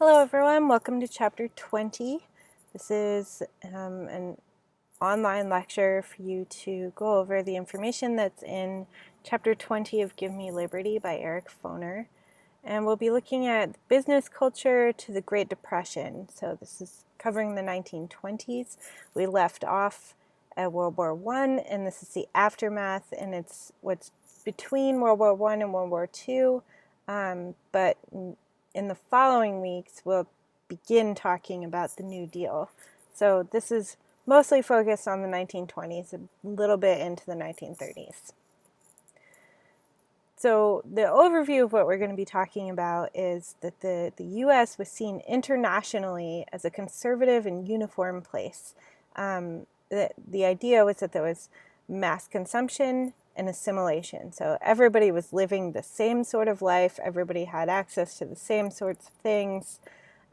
Hello everyone, welcome to chapter 20. This is an online lecture for you to go over the information that's in chapter 20 of Give Me Liberty by Eric Foner. And we'll be looking at business culture to the Great Depression. So this is covering the 1920s. We left off at World War I, and this is the aftermath, and it's what's between World War I and World War II. But in the following weeks, we'll begin talking about the New Deal. So this is mostly focused on the 1920s, a little bit into the 1930s. So the overview of what we're going to be talking about is that the U.S. was seen internationally as a conservative and uniform place. The idea was that there was mass consumption and assimilation. So everybody was living the same sort of life. Everybody had access to the same sorts of things.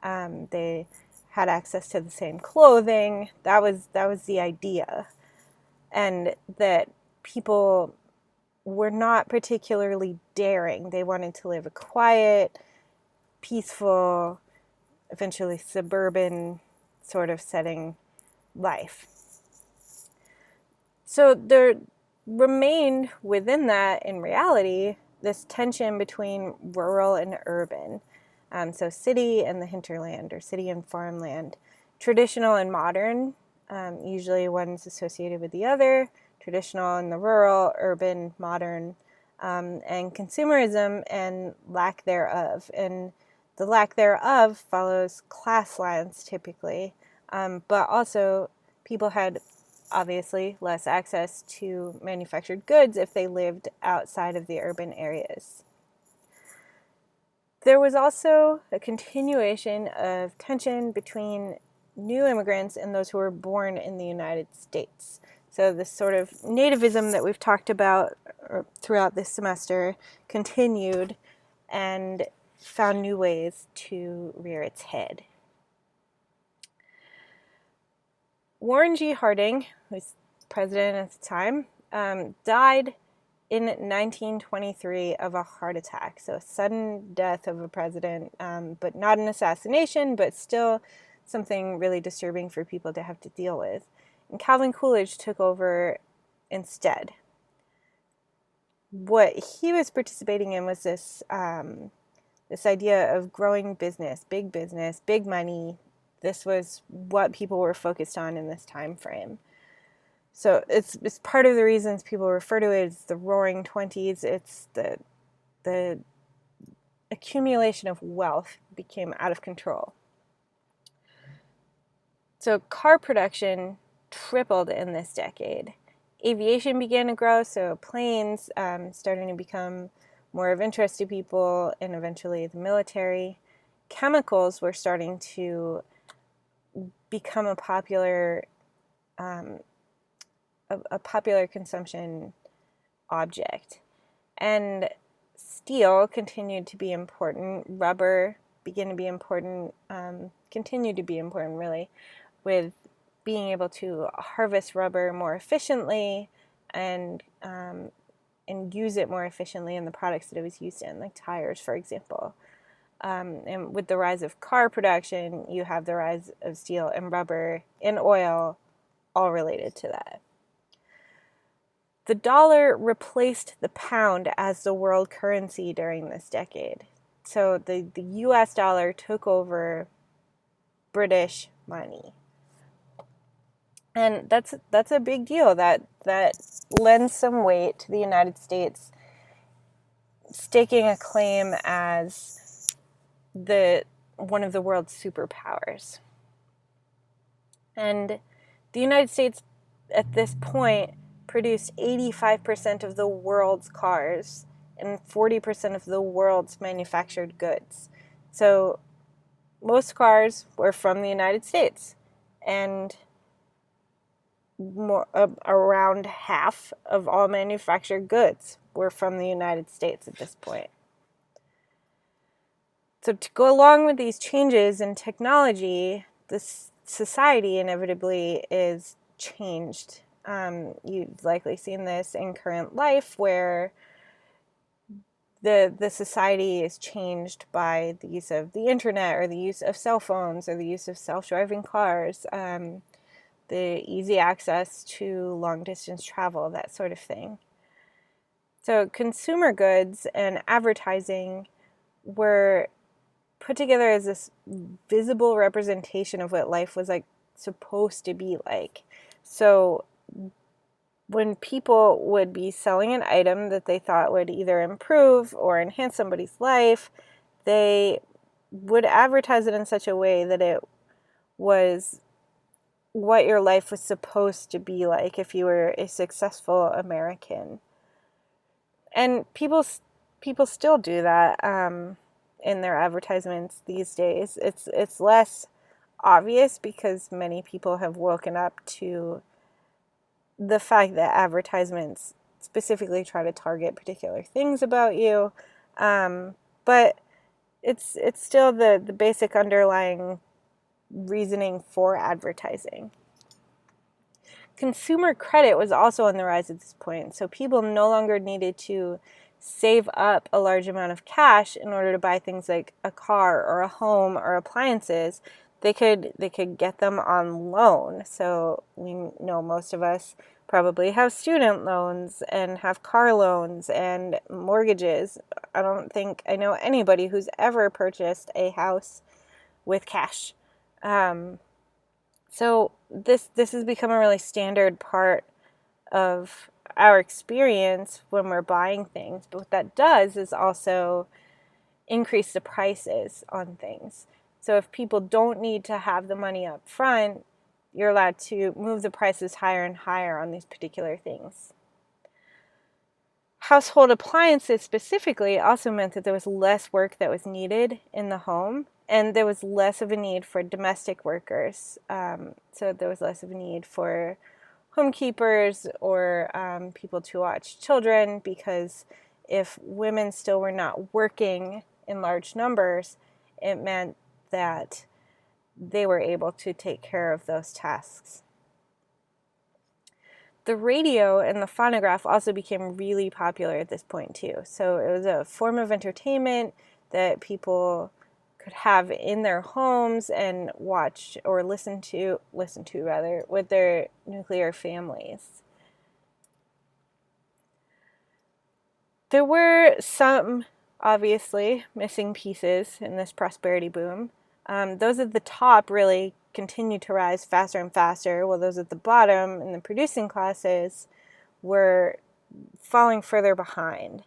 They had access to the same clothing. That was the idea. And that people were not particularly daring. They wanted to live a quiet, peaceful, eventually suburban sort of setting life. So there remained within that, in reality, this tension between rural and urban. So city and the hinterland, or city and farmland. Traditional and modern, usually one's associated with the other. Traditional and the rural, urban, modern, and consumerism and lack thereof. And the lack thereof follows class lines typically, but also people had obviously less access to manufactured goods if they lived outside of the urban areas. There was also a continuation of tension between new immigrants and those who were born in the United States. So this sort of nativism that we've talked about throughout this semester continued and found new ways to rear its head. Warren G. Harding, who was president at the time, died in 1923 of a heart attack. So a sudden death of a president, but not an assassination, but still something really disturbing for people to have to deal with. And Calvin Coolidge took over instead. What he was participating in was this idea of growing business, big money. This was what people were focused on in this time frame. So it's part of the reasons people refer to it as the Roaring Twenties. It's the accumulation of wealth became out of control. So car production tripled in this decade. Aviation began to grow, so planes starting to become more of interest to people, and eventually the military. Chemicals were starting to become a popular consumption object. And steel continued to be important. Rubber began to be important, continued to be important really, with being able to harvest rubber more efficiently and use it more efficiently in the products that it was used in, like tires, for example. And with the rise of car production, you have the rise of steel and rubber and oil, all related to that. The dollar replaced the pound as the world currency during this decade. So the US dollar took over British money. And that's a big deal. That lends some weight to the United States staking a claim as one of the world's superpowers. And the United States at this point produced 85% of the world's cars and 40% of the world's manufactured goods. So most cars were from the United States, and around half of all manufactured goods were from the United States at this point. So to go along with these changes in technology, this society inevitably is changed. You've likely seen this in current life, where the society is changed by the use of the internet, or the use of cell phones, or the use of self-driving cars, the easy access to long-distance travel, that sort of thing. So consumer goods and advertising were put together as this visible representation of what life was like supposed to be like. So when people would be selling an item that they thought would either improve or enhance somebody's life, they would advertise it in such a way that it was what your life was supposed to be like if you were a successful American. And people still do that in their advertisements these days. It's less obvious because many people have woken up to the fact that advertisements specifically try to target particular things about you, but it's still the basic underlying reasoning for advertising. Consumer credit was also on the rise at this point, so people no longer needed to save up a large amount of cash in order to buy things like a car or a home or appliances. They could get them on loan. So we know most of us probably have student loans and have car loans and mortgages. I don't think I know anybody who's ever purchased a house with cash. So this has become a really standard part of our experience when we're buying things. But what that does is also increase the prices on things. So if people don't need to have the money up front, you're allowed to move the prices higher and higher on these particular things. Household appliances specifically also meant that there was less work that was needed in the home, and there was less of a need for domestic workers. So there was less of a need for homekeepers or people to watch children, because if women still were not working in large numbers, it meant that they were able to take care of those tasks. The radio and the phonograph also became really popular at this point too. So it was a form of entertainment that people could have in their homes and watch or listen to rather, with their nuclear families. There were some, obviously, missing pieces in this prosperity boom. Those at the top really continued to rise faster and faster, while those at the bottom in the producing classes were falling further behind.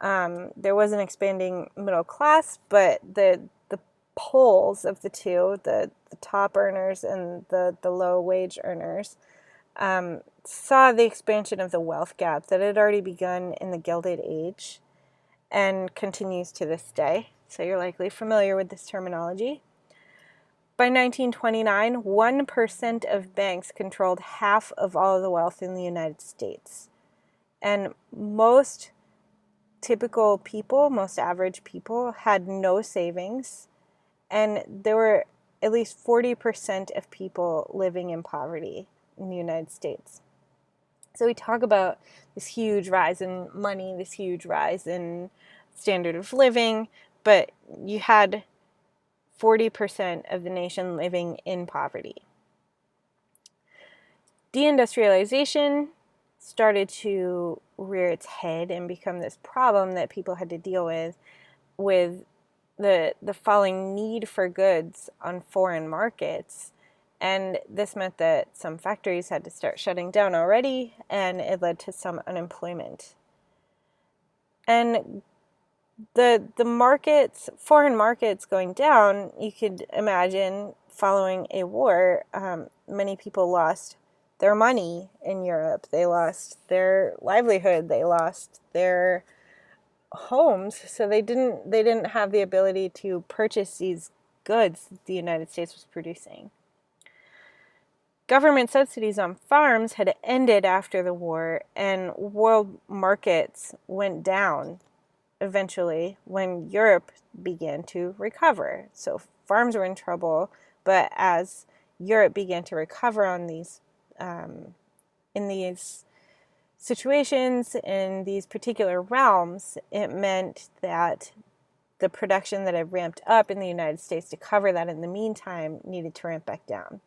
There was an expanding middle class, but the poles of the two, the top earners and the low wage earners, saw the expansion of the wealth gap that had already begun in the Gilded Age and continues to this day. So you're likely familiar with this terminology. By 1929, 1% of banks controlled half of all of the wealth in the United States. And most typical people, most average people, had no savings. And there were at least 40% of people living in poverty in the United States. So we talk about this huge rise in money, this huge rise in standard of living, but you had 40% of the nation living in poverty. Deindustrialization started to rear its head and become this problem that people had to deal with the falling need for goods on foreign markets. And this meant that some factories had to start shutting down already, and it led to some unemployment. And the markets, foreign markets going down, you could imagine following a war, many people lost their money in Europe. They lost their livelihood. They lost their homes. So they didn't have the ability to purchase these goods the United States was producing. Government subsidies on farms had ended after the war, and world markets went down eventually when Europe began to recover. So farms were in trouble, but as Europe began to recover on these in these situations in these particular realms, it meant that the production that had ramped up in the United States to cover that in the meantime needed to ramp back down.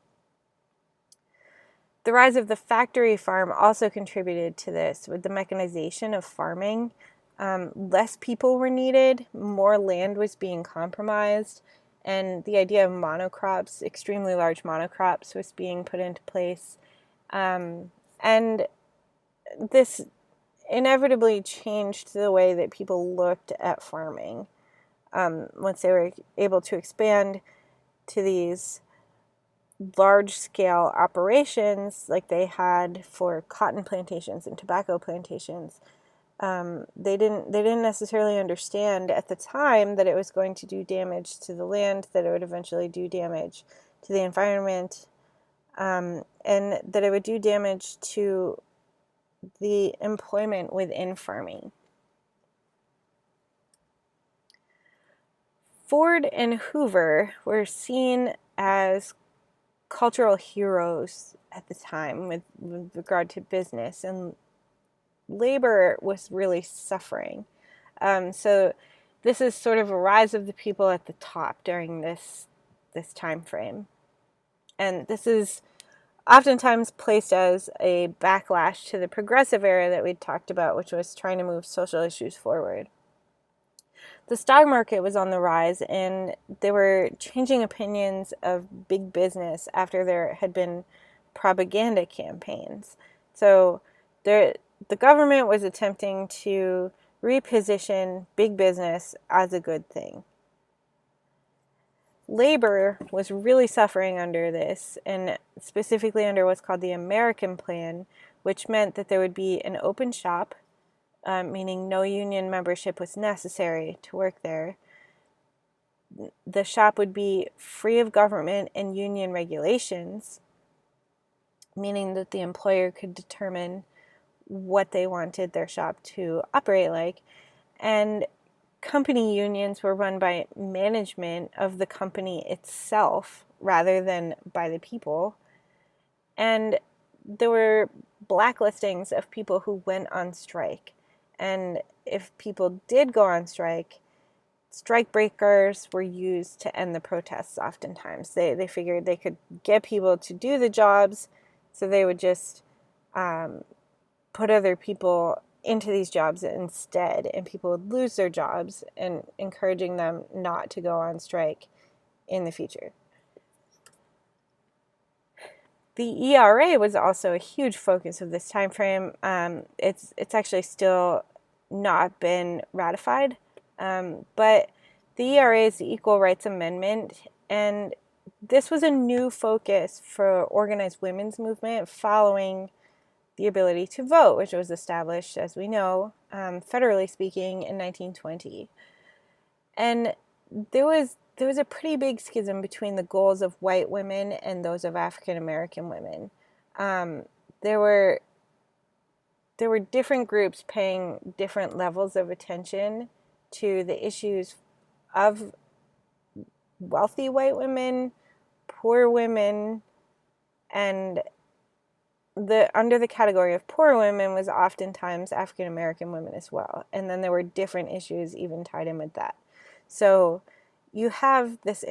The rise of the factory farm also contributed to this. With the mechanization of farming, less people were needed, more land was being compromised, and the idea of monocrops, extremely large monocrops, was being put into place. And this inevitably changed the way that people looked at farming. Once they were able to expand to these large-scale operations like they had for cotton plantations and tobacco plantations, they didn't necessarily understand at the time that it was going to do damage to the land, that it would eventually do damage to the environment, and that it would do damage to the employment within farming. Ford and Hoover were seen as cultural heroes at the time with regard to business, and labor was really suffering. So this is sort of a rise of the people at the top during this time frame. And this is oftentimes placed as a backlash to the progressive era that we talked about, which was trying to move social issues forward. The stock market was on the rise, and there were changing opinions of big business after there had been propaganda campaigns. So the government was attempting to reposition big business as a good thing. Labor was really suffering under this, and specifically under what's called the American Plan, which meant that there would be an open shop, meaning no union membership was necessary to work there. The shop would be free of government and union regulations, meaning that the employer could determine what they wanted their shop to operate like. And company unions were run by management of the company itself rather than by the people. And there were blacklistings of people who went on strike. And if people did go on strike, strike breakers were used to end the protests oftentimes. They figured they could get people to do the jobs, so they would just put other people into these jobs instead, and people would lose their jobs, and encouraging them not to go on strike in the future. The ERA was also a huge focus of this time frame. It's actually still not been ratified, but the ERA is the Equal Rights Amendment, and this was a new focus for organized women's movement following the ability to vote, which was established, as we know, federally speaking, in 1920. And there was a pretty big schism between the goals of white women and those of African American women. There were different groups paying different levels of attention to the issues of wealthy white women, poor women, and under the category of poor women was oftentimes African American women as well. And then there were different issues even tied in with that. So you have this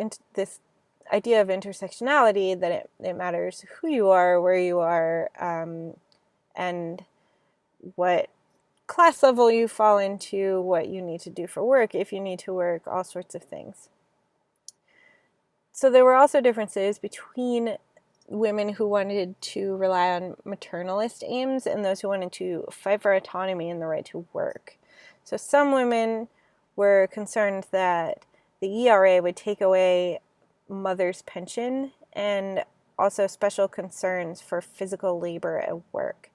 idea of intersectionality, that it matters who you are, where you are, and what class level you fall into, what you need to do for work, if you need to work, all sorts of things. So there were also differences between women who wanted to rely on maternalist aims and those who wanted to fight for autonomy and the right to work. So some women were concerned that the ERA would take away mother's pension, and also special concerns for physical labor at work.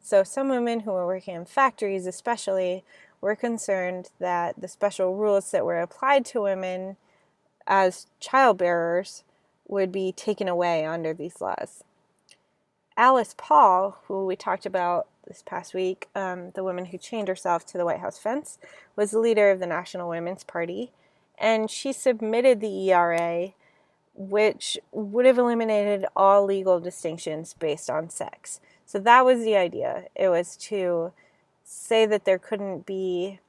So some women who were working in factories especially were concerned that the special rules that were applied to women as childbearers would be taken away under these laws. Alice Paul, who we talked about this past week, the woman who chained herself to the White House fence, was the leader of the National Women's Party, and she submitted the ERA, which would have eliminated all legal distinctions based on sex. So that was the idea. It was to say that there couldn't be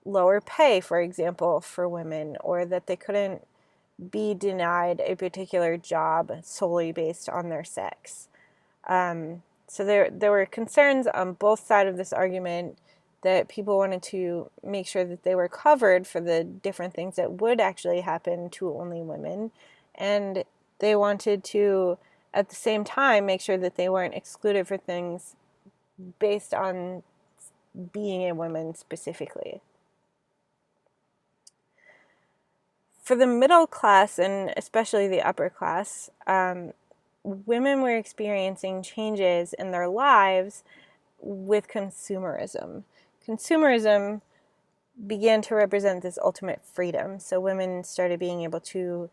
lower pay, for example, for women, or that they couldn't be denied a particular job solely based on their sex. So there were concerns on both sides of this argument that people wanted to make sure that they were covered for the different things that would actually happen to only women, and they wanted to, at the same time, make sure that they weren't excluded for things based on being a woman specifically. For the middle class, and especially the upper class, women were experiencing changes in their lives with consumerism. Consumerism began to represent this ultimate freedom. So women started being able to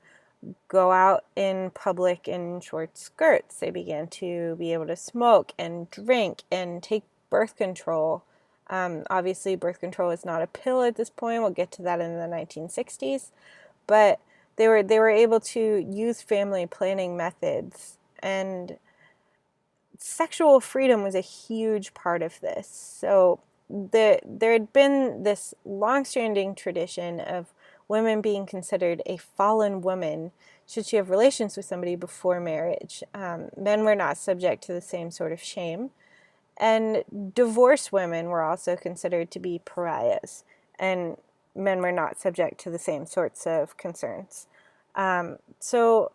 go out in public in short skirts. They began to be able to smoke and drink and take birth control. Obviously, birth control is not a pill at this point. We'll get to that in the 1960s. But they were able to use family planning methods, and sexual freedom was a huge part of this. So there had been this long-standing tradition of women being considered a fallen woman should she have relations with somebody before marriage. Men were not subject to the same sort of shame. And divorced women were also considered to be pariahs, and men were not subject to the same sorts of concerns. So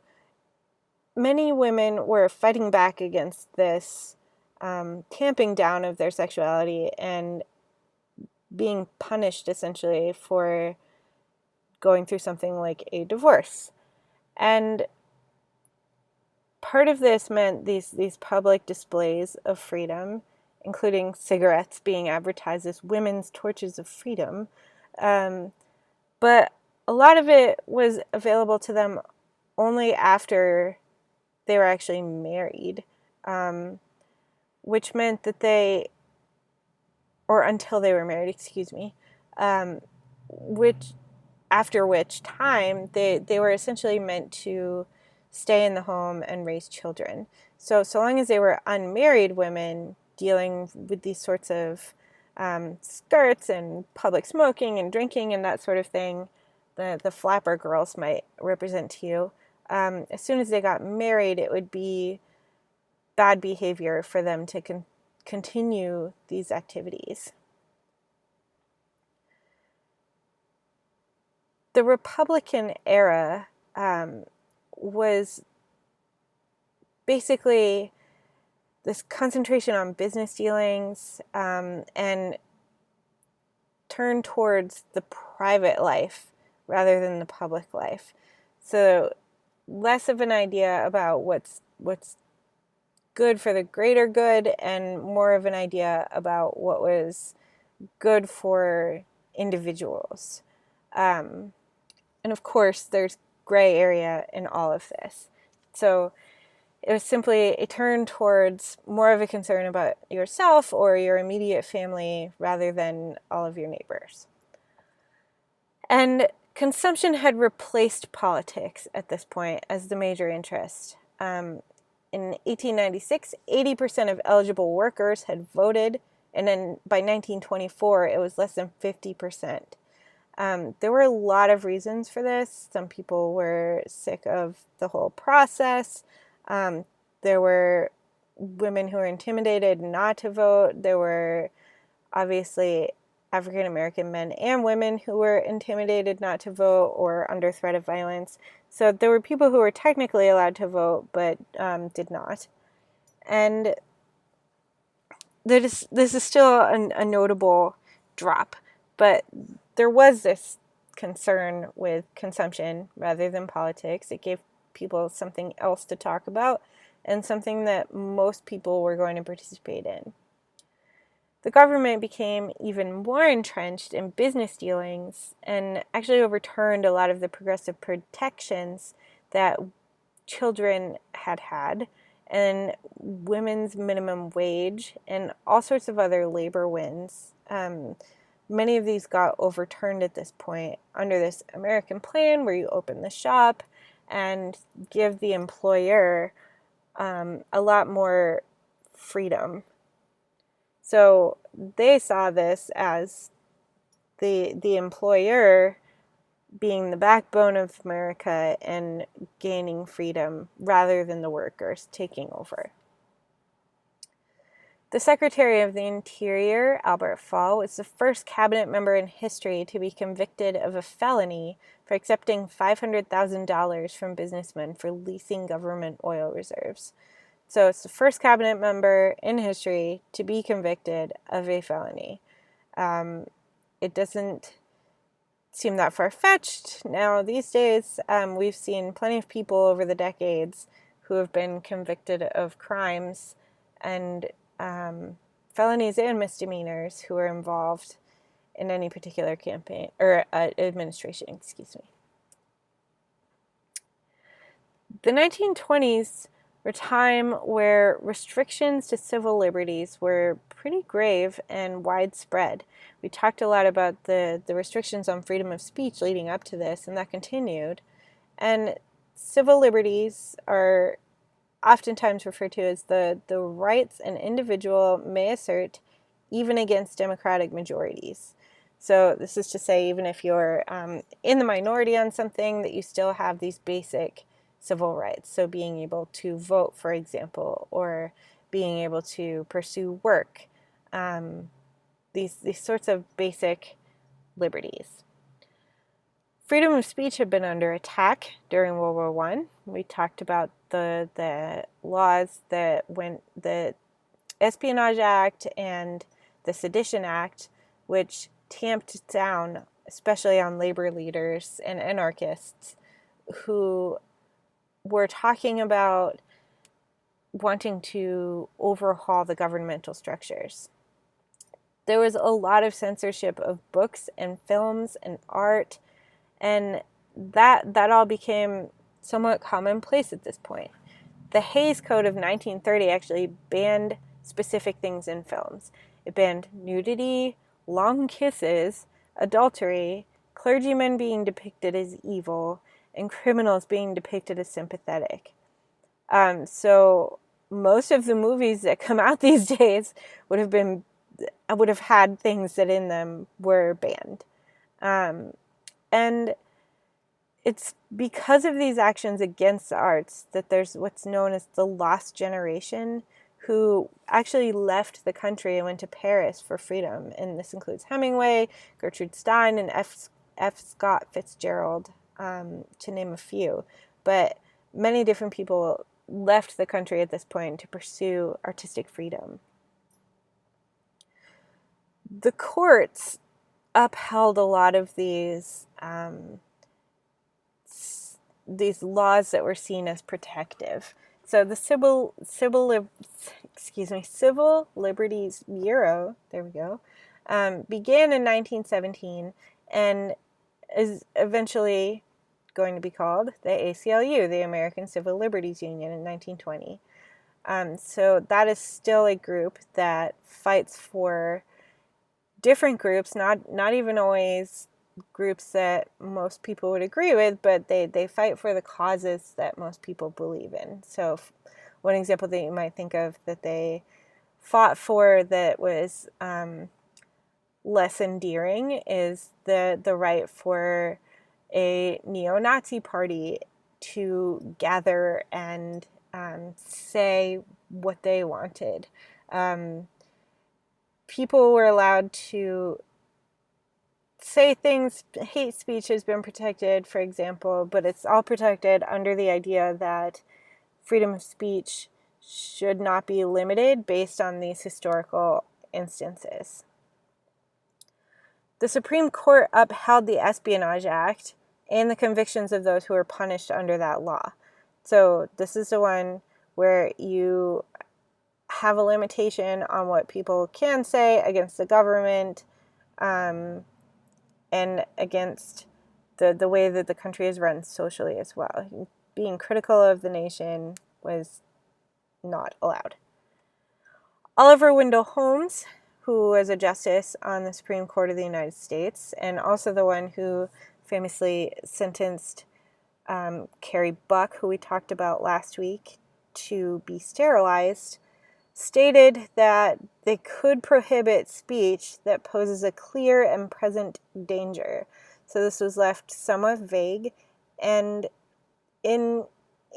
many women were fighting back against this tamping down of their sexuality and being punished essentially for going through something like a divorce. And part of this meant these public displays of freedom, including cigarettes being advertised as women's torches of freedom. But a lot of it was available to them only after they were actually married, which meant that or until they were married, excuse me, after which time they were essentially meant to stay in the home and raise children. So long as they were unmarried women dealing with these sorts of skirts and public smoking and drinking and that sort of thing, the flapper girls might represent to you. As soon as they got married, it would be bad behavior for them to continue these activities. The Republican era was basically this concentration on business dealings and turned towards the private life rather than the public life. So less of an idea about what's good for the greater good and more of an idea about what was good for individuals. And of course, there's gray area in all of this. So it was simply a turn towards more of a concern about yourself or your immediate family rather than all of your neighbors. And consumption had replaced politics at this point as the major interest. In 1896, 80% of eligible workers had voted, and then by 1924, it was less than 50%. There were a lot of reasons for this. Some people were sick of the whole process. There were women who were intimidated not to vote. There were obviously African American men and women who were intimidated not to vote or under threat of violence. So there were people who were technically allowed to vote but did not. And this is still a notable drop, but there was this concern with consumption rather than politics. It gave people something else to talk about and something that most people were going to participate in. The government became even more entrenched in business dealings and actually overturned a lot of the progressive protections that children had, and women's minimum wage, and all sorts of other labor wins. Many of these got overturned at this point under this American plan where you open the shop and give the employer a lot more freedom So they saw this as the employer being the backbone of America and gaining freedom rather than the workers taking over. The Secretary of the Interior, Albert Fall, was the first cabinet member in history to be convicted of a felony for accepting $500,000 from businessmen for leasing government oil reserves. So it's the first cabinet member in history to be convicted of a felony. It doesn't seem that far-fetched. Now, these days, we've seen plenty of people over the decades who have been convicted of crimes and felonies and misdemeanors who are involved in any particular campaign or administration, excuse me. The 1920s were a time where restrictions to civil liberties were pretty grave and widespread. We talked a lot about the restrictions on freedom of speech leading up to this, and that continued. And civil liberties are oftentimes referred to as the rights an individual may assert even against democratic majorities. So this is to say, even if you're in the minority on something, that you still have these basic civil rights. So being able to vote, for example, or being able to pursue work, these sorts of basic liberties. Freedom of speech had been under attack during World War I. We talked about the laws that went, the Espionage Act and the Sedition Act, which tamped down, especially on labor leaders and anarchists who were talking about wanting to overhaul the governmental structures. There was a lot of censorship of books and films and art, and that all became somewhat commonplace at this point. The Hays Code of 1930 actually banned specific things in films. It banned nudity, long kisses, adultery, clergymen being depicted as evil, and criminals being depicted as sympathetic. So most of the movies that come out these days would have had things that in them were banned. And it's because of these actions against the arts that there's what's known as the lost generation who actually left the country and went to Paris for freedom. And this includes Hemingway, Gertrude Stein, and F. Scott Fitzgerald, to name a few. But many different people left the country at this point to pursue artistic freedom. The courts upheld a lot of these laws that were seen as protective. So the Civil Liberties Bureau, there we go, began in 1917 and is eventually going to be called the ACLU, the American Civil Liberties Union, in 1920. So that is still a group that fights for different groups, not even always groups that most people would agree with, but they fight for the causes that most people believe in. So one example that you might think of that they fought for that was less endearing is the right for a neo-Nazi party to gather and say what they wanted. People were allowed to say things. Hate speech has been protected, for example, but it's all protected under the idea that freedom of speech should not be limited based on these historical instances. The Supreme Court upheld the Espionage Act and the convictions of those who were punished under that law. So this is the one where you have a limitation on what people can say against the government, and against the way that the country is run socially as well. Being critical of the nation was not allowed. Oliver Wendell Holmes, who was a justice on the Supreme Court of the United States, and also the one who famously sentenced Carrie Buck, who we talked about last week, to be sterilized, stated that they could prohibit speech that poses a clear and present danger. So this was left somewhat vague, and in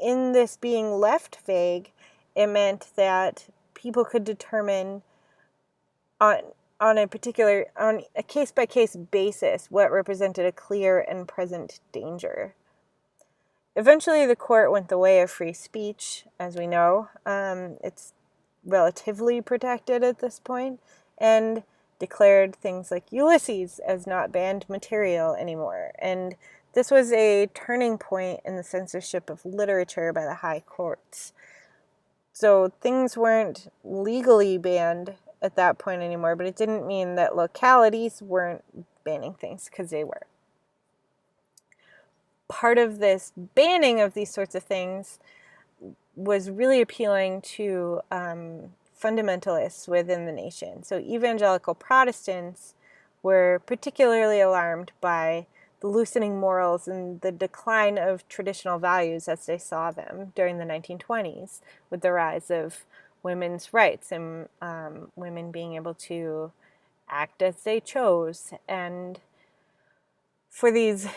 this being left vague, it meant that people could determine on a case-by-case basis what represented a clear and present danger. Eventually, the court went the way of free speech, as we know. It's relatively protected at this point, and declared things like Ulysses as not banned material anymore. And this was a turning point in the censorship of literature by the high courts. So things weren't legally banned at that point anymore, but it didn't mean that localities weren't banning things, because they were. Part of this banning of these sorts of things was really appealing to fundamentalists within the nation. So evangelical Protestants were particularly alarmed by the loosening morals and the decline of traditional values as they saw them during the 1920s, with the rise of women's rights and women being able to act as they chose, and for these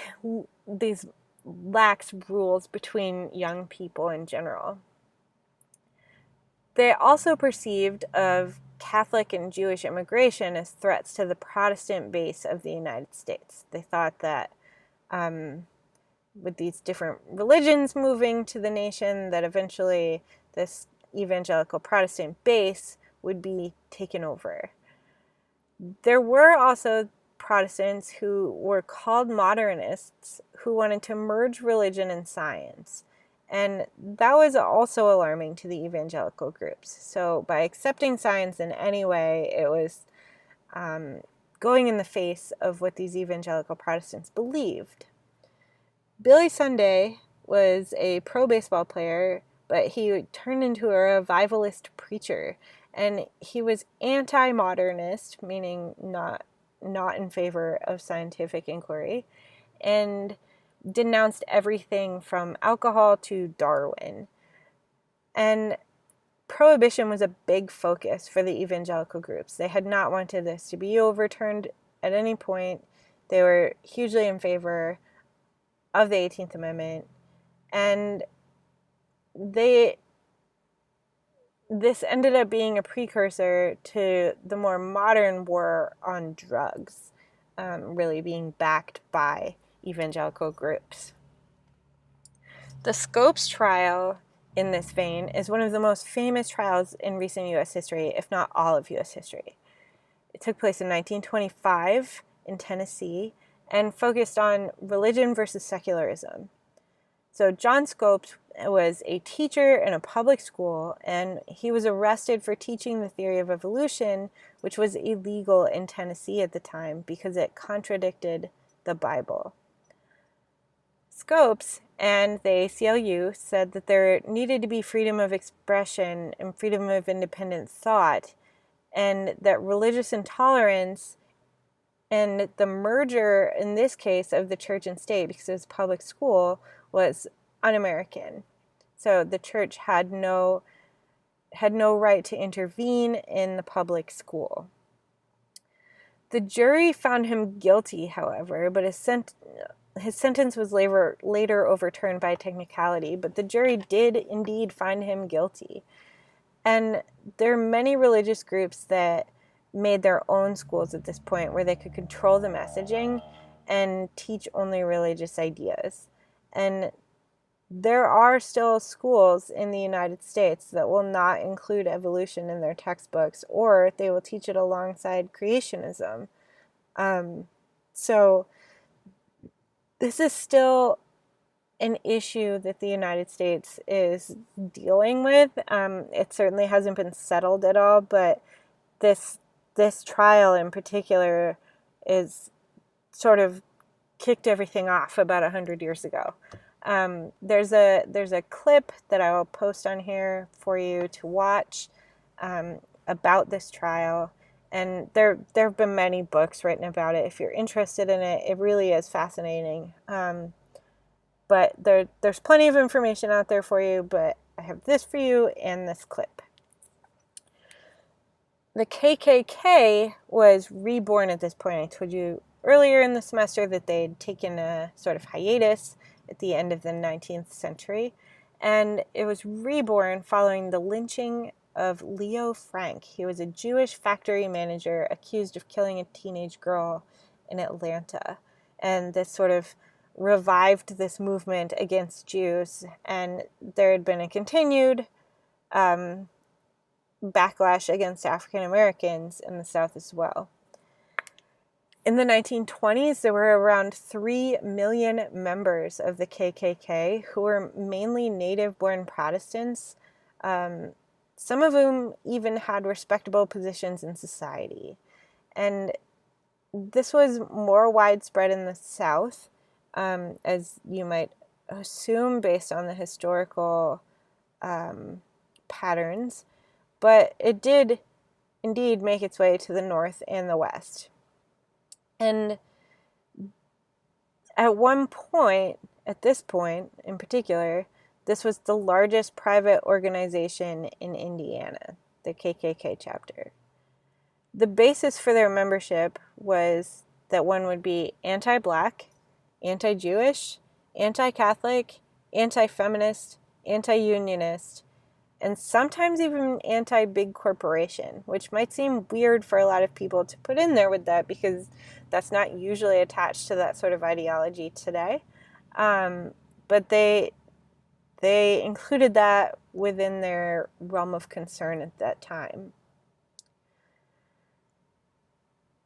lax rules between young people in general. They also perceived of Catholic and Jewish immigration as threats to the Protestant base of the United States. They thought that with these different religions moving to the nation, that eventually this evangelical Protestant base would be taken over. There were also Protestants who were called modernists who wanted to merge religion and science. And that was also alarming to the evangelical groups. So by accepting science in any way, it was going in the face of what these evangelical Protestants believed. Billy Sunday was a pro baseball player, but he turned into a revivalist preacher. And he was anti-modernist, meaning not in favor of scientific inquiry, and denounced everything from alcohol to Darwin. And prohibition was a big focus for the evangelical groups. They had not wanted this to be overturned at any point. They were hugely in favor of the 18th Amendment, and this ended up being a precursor to the more modern war on drugs, really being backed by evangelical groups. The Scopes trial, in this vein, is one of the most famous trials in recent U.S. history, if not all of U.S. history. It took place in 1925 in Tennessee and focused on religion versus secularism. So John Scopes was a teacher in a public school, and he was arrested for teaching the theory of evolution, which was illegal in Tennessee at the time because it contradicted the Bible. Scopes and the ACLU said that there needed to be freedom of expression and freedom of independent thought, and that religious intolerance and the merger, in this case, of the church and state, because it was public school, was un-American. So the church had no right to intervene in the public school. The jury found him guilty, however, but his sentence was later overturned by technicality, but the jury did indeed find him guilty. And there are many religious groups that made their own schools at this point where they could control the messaging and teach only religious ideas. And there are still schools in the United States that will not include evolution in their textbooks, or they will teach it alongside creationism. So this is still an issue that the United States is dealing with. It certainly hasn't been settled at all, but this trial in particular is sort of kicked everything off about 100 years ago. There's a clip that I will post on here for you to watch about this trial, and there have been many books written about it. If you're interested in it, it really is fascinating. But there's plenty of information out there for you, but I have this for you and this clip. The KKK was reborn at this point. I told you earlier in the semester that they'd taken a sort of hiatus at the end of the 19th century, and it was reborn following the lynching of Leo Frank. He was a Jewish factory manager accused of killing a teenage girl in Atlanta, and this sort of revived this movement against Jews, and there had been a continued backlash against African Americans in the South as well. In the 1920s, there were around 3 million members of the KKK who were mainly native-born Protestants, some of whom even had respectable positions in society. And this was more widespread in the South, as you might assume based on the historical patterns, but it did indeed make its way to the North and the West. And at this point in particular, this was the largest private organization in Indiana, the KKK chapter. The basis for their membership was that one would be anti-Black, anti-Jewish, anti-Catholic, anti-feminist, anti-unionist, and sometimes even anti-big corporation, which might seem weird for a lot of people to put in there with that because that's not usually attached to that sort of ideology today. But they included that within their realm of concern at that time.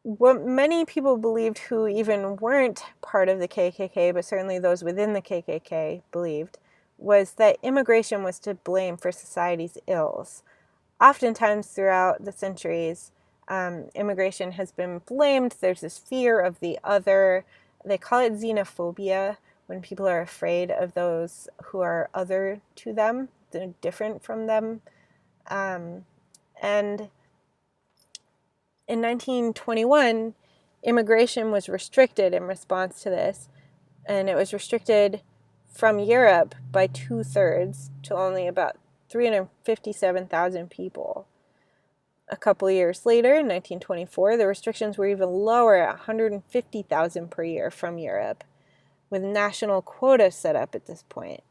What many people believed who even weren't part of the KKK, but certainly those within the KKK believed, was that immigration was to blame for society's ills. Oftentimes throughout the centuries, immigration has been blamed. There's this fear of the other. They call it xenophobia, when people are afraid of those who are other to them, they're different from them. And in 1921, immigration was restricted in response to this, and it was restricted from Europe by 2/3 to only about 357,000 people. A couple of years later, in 1924, the restrictions were even lower at 150,000 per year from Europe, with national quotas set up at this point.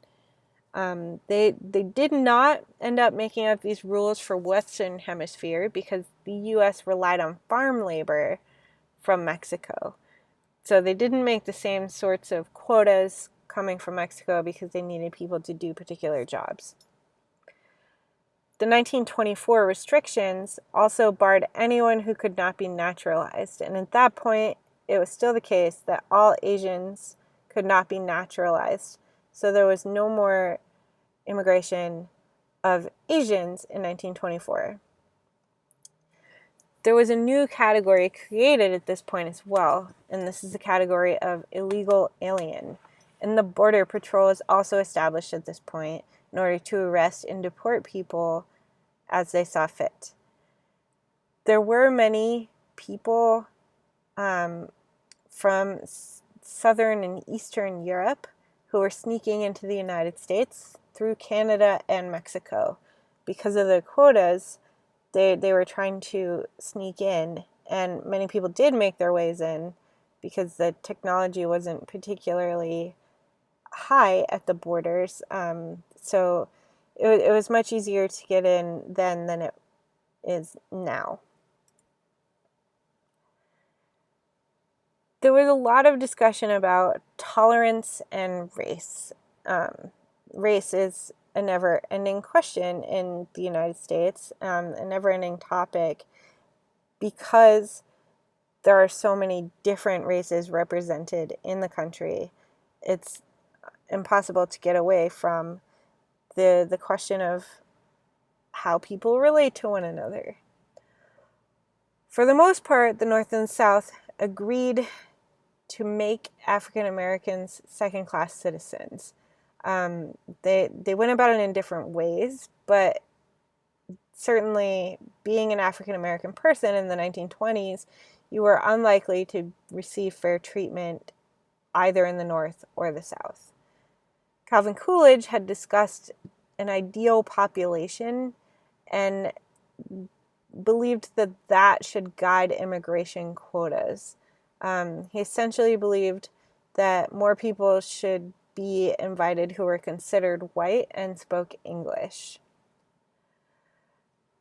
They did not end up making up these rules for Western Hemisphere because the U.S. relied on farm labor from Mexico. So they didn't make the same sorts of quotas coming from Mexico because they needed people to do particular jobs. The 1924 restrictions also barred anyone who could not be naturalized, and at that point, it was still the case that all Asians could not be naturalized. So there was no more immigration of Asians in 1924. There was a new category created at this point as well, and this is the category of illegal alien. And the Border Patrol is also established at this point in order to arrest and deport people as they saw fit. There were many people from Southern and Eastern Europe who were sneaking into the United States through Canada and Mexico. Because of the quotas, they were trying to sneak in, and many people did make their ways in because the technology wasn't particularly high at the borders. So it was much easier to get in then than it is now. There was a lot of discussion about tolerance and race. Race is a never-ending question in the United States, a never-ending topic, because there are so many different races represented in the country. It's impossible to get away from the question of how people relate to one another. For the most part, the North and South agreed to make African Americans second-class citizens. They went about it in different ways, but certainly being an African American person in the 1920s, you were unlikely to receive fair treatment either in the North or the South. Calvin Coolidge had discussed an ideal population, and believed that that should guide immigration quotas. He essentially believed that more people should be invited who were considered white and spoke English.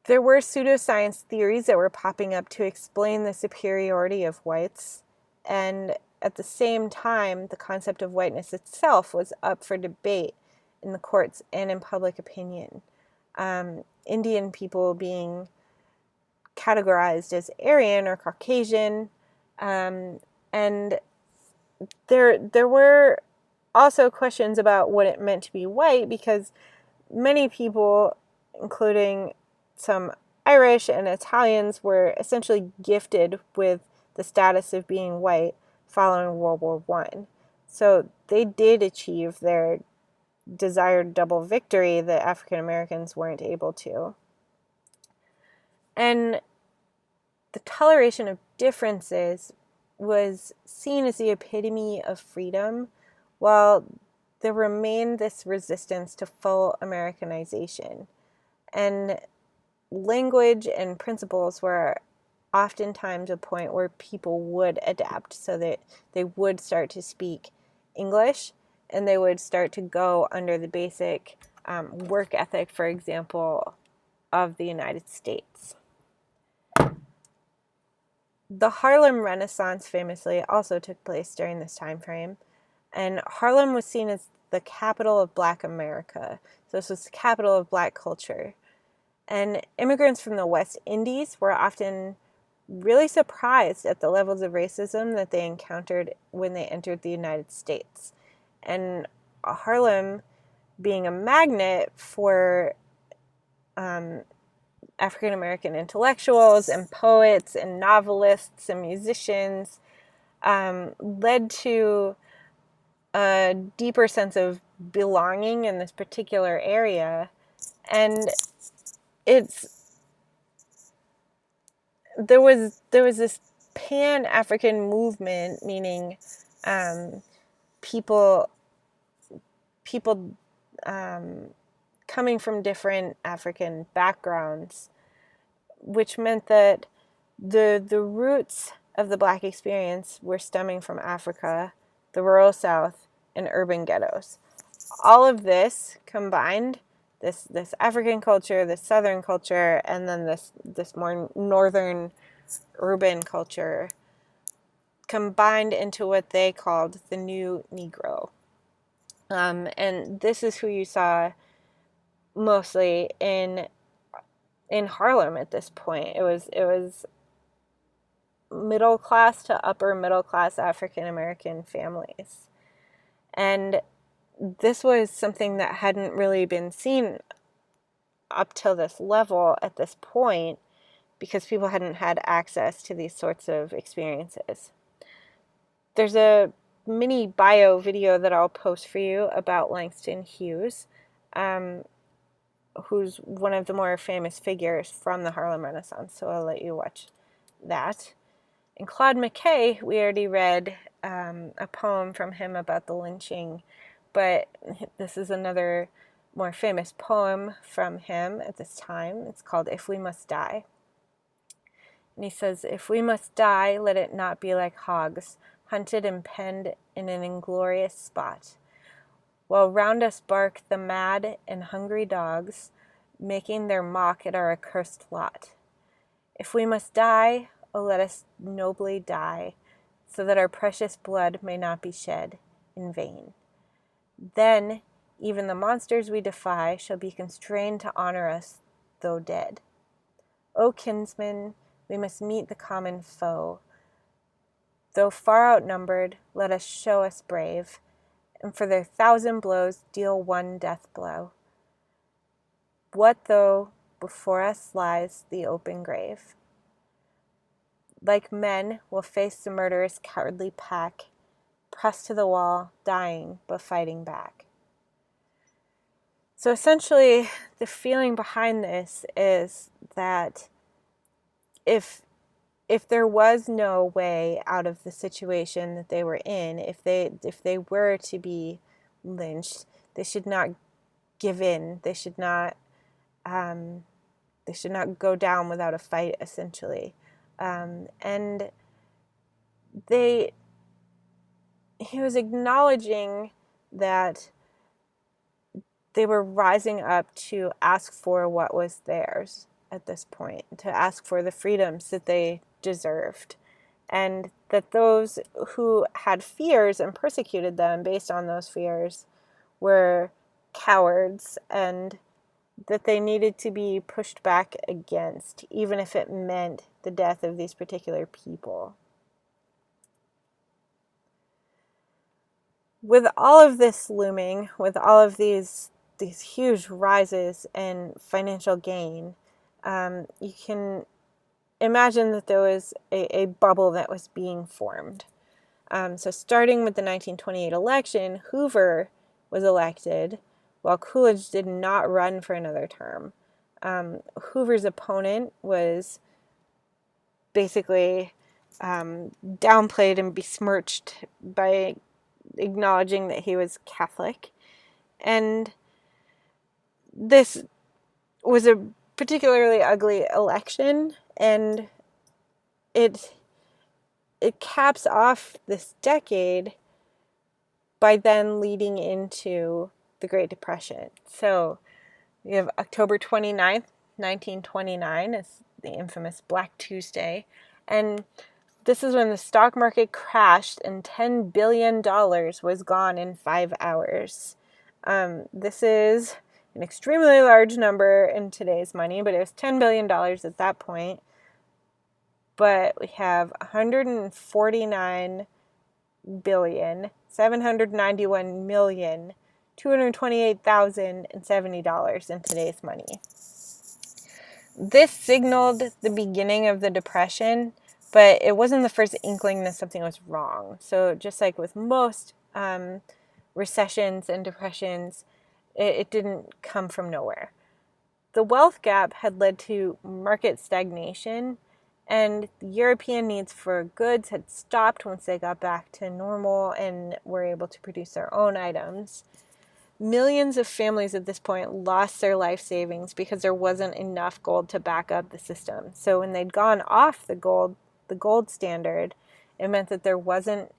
There were pseudoscience theories that were popping up to explain the superiority of whites, and at the same time, the concept of whiteness itself was up for debate in the courts and in public opinion. Indian people being categorized as Aryan or Caucasian, and there were also questions about what it meant to be white, because many people, including some Irish and Italians, were essentially gifted with the status of being white following World War I. So they did achieve their desired double victory that African Americans weren't able to. And the toleration of differences was seen as the epitome of freedom, while there remained this resistance to full Americanization. And language and principles were oftentimes a point where people would adapt, so that they would start to speak English, and they would start to go under the basic work ethic, for example, of the United States. The Harlem Renaissance famously also took place during this time frame, and Harlem was seen as the capital of Black America. So this was the capital of Black culture. And immigrants from the West Indies were often really surprised at the levels of racism that they encountered when they entered the United States. And Harlem, being a magnet for African American intellectuals and poets and novelists and musicians, led to a deeper sense of belonging in this particular area. And there was this Pan-African movement, meaning people coming from different African backgrounds, which meant that the roots of the Black experience were stemming from Africa, the rural South, and urban ghettos. All of this combined, this African culture, this Southern culture, and then this more northern urban culture, combined into what they called the New Negro. And this is who you saw mostly in Harlem at this point. It was middle class to upper middle class African American families. And this was something that hadn't really been seen up till this level at this point, because people hadn't had access to these sorts of experiences. There's a mini bio video that I'll post for you about Langston Hughes, who's one of the more famous figures from the Harlem Renaissance, so I'll let you watch that. And Claude McKay, we already read a poem from him about the lynching, but this is another more famous poem from him at this time. It's called If We Must Die. And he says, "If we must die, let it not be like hogs, hunted and penned in an inglorious spot, while round us bark the mad and hungry dogs, making their mock at our accursed lot. If we must die, oh, let us nobly die, so that our precious blood may not be shed in vain. Then even the monsters we defy shall be constrained to honor us, though dead. O kinsmen, we must meet the common foe. Though far outnumbered, let us show us brave, and for their 1,000 blows deal one death blow. What though before us lies the open grave? Like men, we'll face the murderous cowardly pack, pressed to the wall, dying but fighting back." So essentially, the feeling behind this is that if there was no way out of the situation that they were in, if they were to be lynched, they should not give in. They should not They should not go down without a fight, essentially. And he was acknowledging that they were rising up to ask for what was theirs at this point, to ask for the freedoms that they deserved, and that those who had fears and persecuted them based on those fears were cowards, and that they needed to be pushed back against, even if it meant the death of these particular people. With all of this looming, with all of these huge rises in financial gain, you can imagine that there was a bubble that was being formed. So starting with the 1928 election, Hoover was elected, while Coolidge did not run for another term. Hoover's opponent was basically downplayed and besmirched by acknowledging that he was Catholic. And this was a particularly ugly election, and it caps off this decade by then leading into the Great Depression. So we have October 29th, 1929, it's the infamous Black Tuesday, and this is when the stock market crashed and $10 billion was gone in 5 hours. This is an extremely large number in today's money, but it was $10 billion at that point. But we have $149,791,228,070 in today's money. This signaled the beginning of the Depression, but it wasn't the first inkling that something was wrong. So just like with most recessions and depressions, it didn't come from nowhere. The wealth gap had led to market stagnation, and European needs for goods had stopped once they got back to normal and were able to produce their own items. Millions of families at this point lost their life savings because there wasn't enough gold to back up the system. So when they'd gone off the gold standard, it meant that there wasn't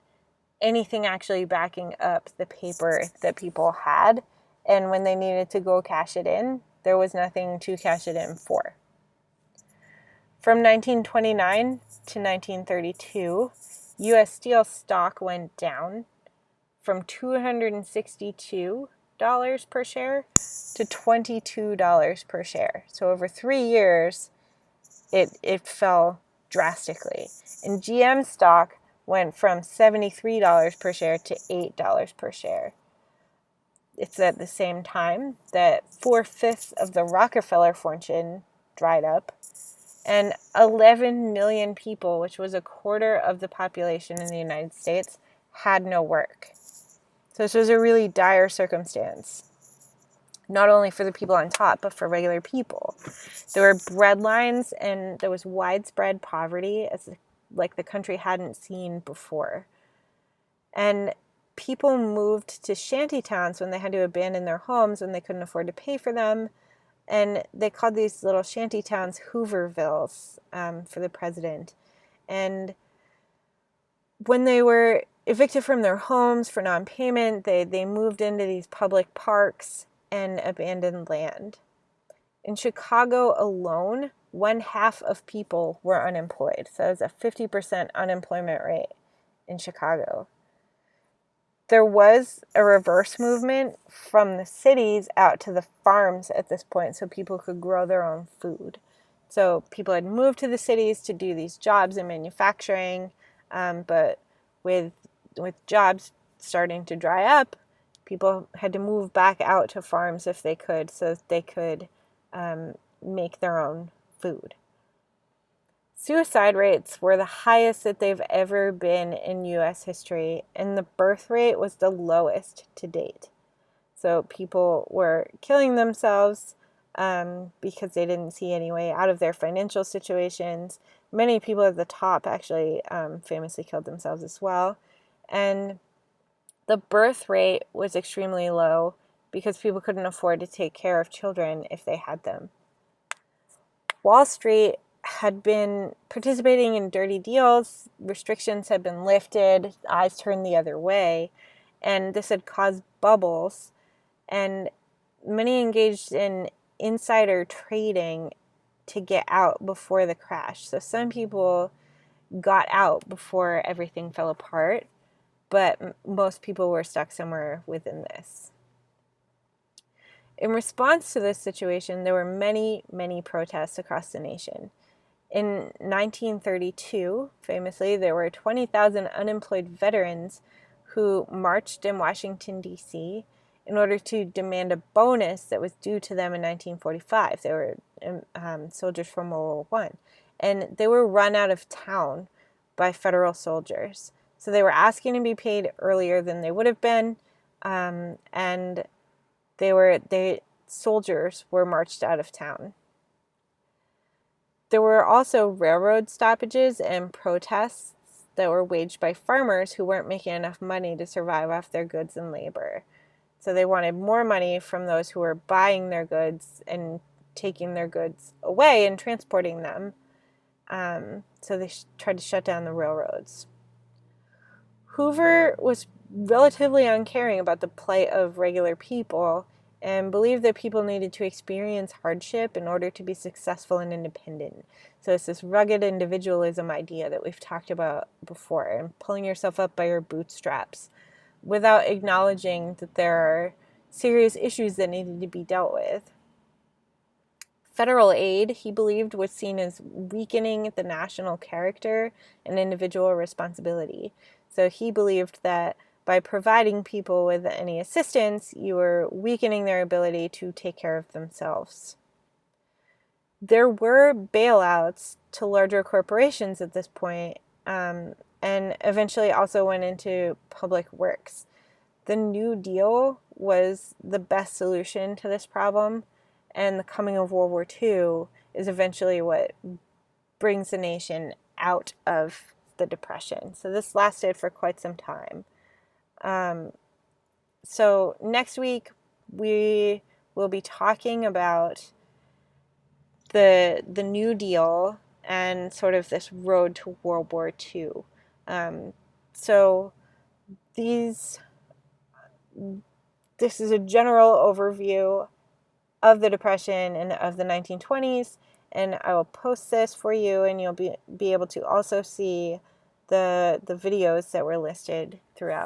anything actually backing up the paper that people had. And when they needed to go cash it in, there was nothing to cash it in for. From 1929 to 1932, U.S. Steel stock went down from $262 per share to $22 per share. So over 3 years, it fell drastically. And GM stock went from $73 per share to $8 per share. It's at the same time that 4/5 of the Rockefeller fortune dried up, and 11 million people, which was a quarter of the population in the United States, had no work. So this was a really dire circumstance, not only for the people on top, but for regular people. There were breadlines, and there was widespread poverty, as like the country hadn't seen before. And people moved to shanty towns when they had to abandon their homes when they couldn't afford to pay for them. And they called these little shanty towns Hoovervilles for the president. And when they were evicted from their homes for non-payment, they moved into these public parks and abandoned land. In Chicago alone, 1/2 of people were unemployed. So it was a 50% unemployment rate in Chicago. There was a reverse movement from the cities out to the farms at this point so people could grow their own food. So people had moved to the cities to do these jobs in manufacturing, but with jobs starting to dry up, people had to move back out to farms if they could, so that they could make their own food. Suicide rates were the highest that they've ever been in U.S. history, and the birth rate was the lowest to date. So people were killing themselves because they didn't see any way out of their financial situations. Many people at the top actually famously killed themselves as well. And the birth rate was extremely low because people couldn't afford to take care of children if they had them. Wall Street had been participating in dirty deals, restrictions had been lifted, eyes turned the other way, and this had caused bubbles, and many engaged in insider trading to get out before the crash. So some people got out before everything fell apart, but most people were stuck somewhere within this. In response to this situation, there were many, many protests across the nation. In 1932, famously, there were 20,000 unemployed veterans who marched in Washington, D.C. in order to demand a bonus that was due to them in 1945. They were soldiers from World War I. And they were run out of town by federal soldiers. So they were asking to be paid earlier than they would have been, and soldiers were marched out of town. There were also railroad stoppages and protests that were waged by farmers who weren't making enough money to survive off their goods and labor. So they wanted more money from those who were buying their goods and taking their goods away and transporting them. So they tried to shut down the railroads. Hoover was relatively uncaring about the plight of regular people and believed that people needed to experience hardship in order to be successful and independent. So it's this rugged individualism idea that we've talked about before, and pulling yourself up by your bootstraps without acknowledging that there are serious issues that needed to be dealt with. Federal aid, he believed, was seen as weakening the national character and individual responsibility. So he believed that by providing people with any assistance, you were weakening their ability to take care of themselves. There were bailouts to larger corporations at this point, and eventually also went into public works. The New Deal was the best solution to this problem, and the coming of World War II is eventually what brings the nation out of the Depression. So this lasted for quite some time. So next week we will be talking about the New Deal and sort of this road to World War II. So this is a general overview of the Depression and of the 1920s, and I will post this for you, and you'll be able to also see the videos that were listed throughout.